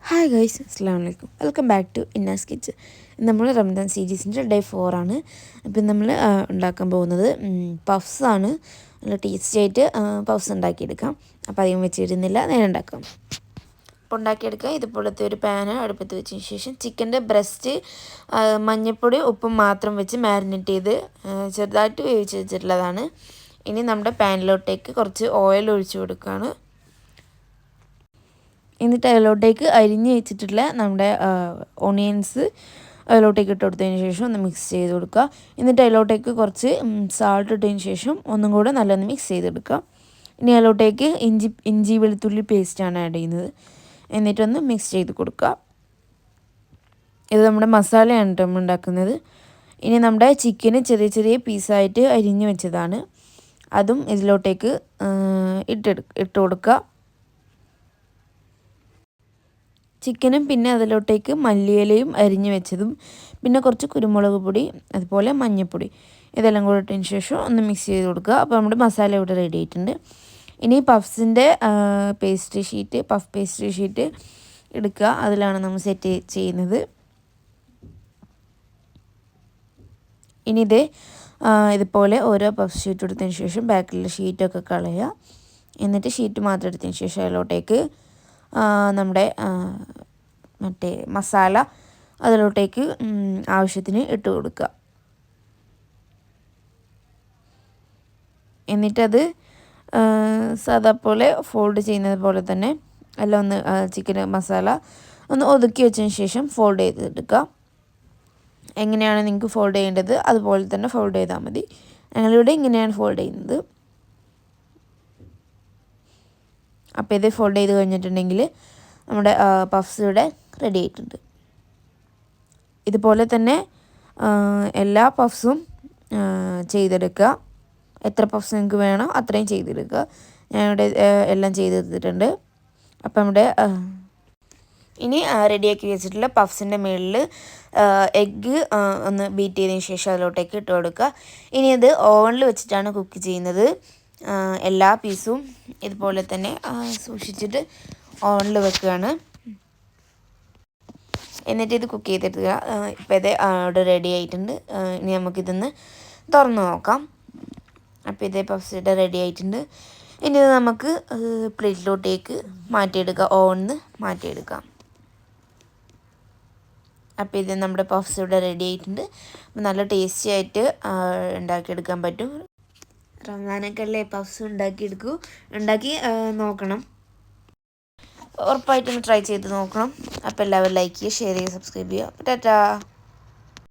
Hi guys, അസ്സാം വലൈക്കും. Welcome back to Inna's kitchen. നമ്മൾ റംദാൻ സീരീസിൻ്റെ ഡേ 4 ആണ്. അപ്പം നമ്മൾ ഉണ്ടാക്കാൻ പോകുന്നത് പഫ്സാണ്. നല്ല ടേസ്റ്റി ആയിട്ട് പഫ്സ് ഉണ്ടാക്കിയെടുക്കാം. അപ്പോൾ അധികം വെച്ചിരുന്നില്ല, നേരെ ഉണ്ടാക്കാം. അപ്പോൾ ഉണ്ടാക്കിയെടുക്കാം. ഇതുപോലത്തെ ഒരു പാന് അടുപ്പത്ത് വെച്ചതിന് ശേഷം ചിക്കൻ്റെ ബ്രസ്റ്റ് മഞ്ഞൾപ്പൊടി ഉപ്പും മാത്രം വെച്ച് മാരിനേറ്റ് ചെയ്ത് ചെറുതായിട്ട് വേവിച്ച് വെച്ചിട്ടുള്ളതാണ്. ഇനി നമ്മുടെ പാനിലോട്ടേക്ക് കുറച്ച് ഓയിൽ ഒഴിച്ച് കൊടുക്കുകയാണ്. എന്നിട്ട് അതിലോട്ടേക്ക് അരിഞ്ഞ് വെച്ചിട്ടുള്ള നമ്മുടെ ഓണിയൻസ് അതിലോട്ടേക്ക് ഇട്ട് കൊടുത്തതിന് ശേഷം ഒന്ന് മിക്സ് ചെയ്ത് കൊടുക്കുക. എന്നിട്ട് അതിലോട്ടേക്ക് കുറച്ച് സാൾട്ട് ഇട്ടതിന് ശേഷം ഒന്നും കൂടെ നല്ലൊന്ന് മിക്സ് ചെയ്തെടുക്കുക. ഇനി അതിലോട്ടേക്ക് ഇഞ്ചി വെളുത്തുള്ളി പേസ്റ്റാണ് ആഡ് ചെയ്യുന്നത്. എന്നിട്ടൊന്ന് മിക്സ് ചെയ്ത് കൊടുക്കുക. ഇത് നമ്മുടെ മസാലയാണ് നമ്മൾ ഉണ്ടാക്കുന്നത്. ഇനി നമ്മുടെ ചിക്കന് ചെറിയ ചെറിയ പീസായിട്ട് അരിഞ്ഞ് വെച്ചതാണ്. അതും ഇതിലോട്ടേക്ക് ഇട്ട് കൊടുക്കുക. ചിക്കനും പിന്നെ അതിലോട്ടേക്ക് മല്ലിയിലയും അരിഞ്ഞ് വെച്ചതും പിന്നെ കുറച്ച് കുരുമുളക് പൊടി അതുപോലെ മഞ്ഞൾപ്പൊടി ഇതെല്ലാം കൂടെ ഇട്ടതിന് ശേഷം ഒന്ന് മിക്സ് ചെയ്ത് കൊടുക്കുക. അപ്പോൾ നമ്മുടെ മസാല ഇവിടെ റെഡി ആയിട്ടുണ്ട്. ഇനി പഫ്സിൻ്റെ പഫ് പേസ്ട്രി ഷീറ്റ് എടുക്കുക. അതിലാണ് നമ്മൾ സെറ്റ് ചെയ്യുന്നത്. ഇനി ഇതുപോലെ ഓരോ പഫ് ഷീറ്റ് എടുത്തതിന് ശേഷം ബാക്കിലുള്ള ഷീറ്റൊക്കെ കളയുക. എന്നിട്ട് ഷീറ്റ് മാത്രം എടുത്തതിന് ശേഷം അതിലോട്ടേക്ക് നമ്മുടെ മറ്റേ മസാല അതിലോട്ടേക്ക് ആവശ്യത്തിന് ഇട്ട് കൊടുക്കുക. എന്നിട്ടത് സാധാ പോലെ ഫോൾഡ് ചെയ്യുന്നത് പോലെ തന്നെ എല്ലാം ഒന്ന് ചിക്കൻ മസാല ഒന്ന് ഒതുക്കി വെച്ചതിന് ശേഷം ഫോൾഡ് ചെയ്തെടുക്കുക. എങ്ങനെയാണ് നിങ്ങൾക്ക് ഫോൾഡ് ചെയ്യേണ്ടത് അതുപോലെ തന്നെ ഫോൾഡ് ചെയ്താൽ മതി. ഞങ്ങളിവിടെ ഇങ്ങനെയാണ് ഫോൾഡ് ചെയ്യുന്നത്. അപ്പോൾ ഇത് ഫോൾഡ് ചെയ്ത് കഴിഞ്ഞിട്ടുണ്ടെങ്കിൽ നമ്മുടെ പഫ്സ് ഇവിടെ റെഡി ആയിട്ടുണ്ട്. ഇതുപോലെ തന്നെ എല്ലാ പഫ്സും ചെയ്തെടുക്കുക. എത്ര പഫ്സ് നിങ്ങൾക്ക് വേണോ അത്രയും ചെയ്തെടുക്കുക. ഞാനിവിടെ എല്ലാം ചെയ്തെടുത്തിട്ടുണ്ട്. അപ്പം നമ്മുടെ ഇനി റെഡിയാക്കി വെച്ചിട്ടുള്ള പഫ്സിൻ്റെ മുകളിൽ എഗ്ഗ് ഒന്ന് ബീറ്റ് ചെയ്തതിന് ശേഷം അതിലോട്ടേക്ക് ഇട്ട് കൊടുക്കുക. ഇനി അത് ഓവനിൽ വെച്ചിട്ടാണ് കുക്ക് ചെയ്യുന്നത്. എല്ലാ പീസും ഇതുപോലെ തന്നെ സൂക്ഷിച്ചിട്ട് ഓവനിൽ വെക്കുകയാണ്. എന്നിട്ട് ഇത് കുക്ക് ചെയ്തെടുക്കുക. ഇപ്പോൾ ഇത് അവിടെ റെഡി ആയിട്ടുണ്ട്. ഇനി നമുക്കിതൊന്ന് തുറന്ന് നോക്കാം. അപ്പോൾ ഇതേ പഫ്സ് റെഡി ആയിട്ടുണ്ട്. ഇനി ഇത് നമുക്ക് പ്ലേറ്റിലോട്ടേക്ക് മാറ്റിയെടുക്കാം, ഓവനിൽ നിന്ന് മാറ്റിയെടുക്കാം. അപ്പോൾ ഇത് നമ്മുടെ പഫ്സ് ഇവിടെ റെഡി ആയിട്ടുണ്ട്. നല്ല ടേസ്റ്റി ആയിട്ട് ഉണ്ടാക്കിയെടുക്കാൻ പറ്റും. റമദാനൊക്കെ അല്ലേ, പഫ്സ് ഉണ്ടാക്കി നോക്കണം. ഉറപ്പായിട്ടും ട്രൈ ചെയ്ത് നോക്കണം. അപ്പോൾ എല്ലാവരും ലൈക്ക് ചെയ്യുക, ഷെയർ ചെയ്യുക, സബ്സ്ക്രൈബ് ചെയ്യുക. ടാറ്റാ.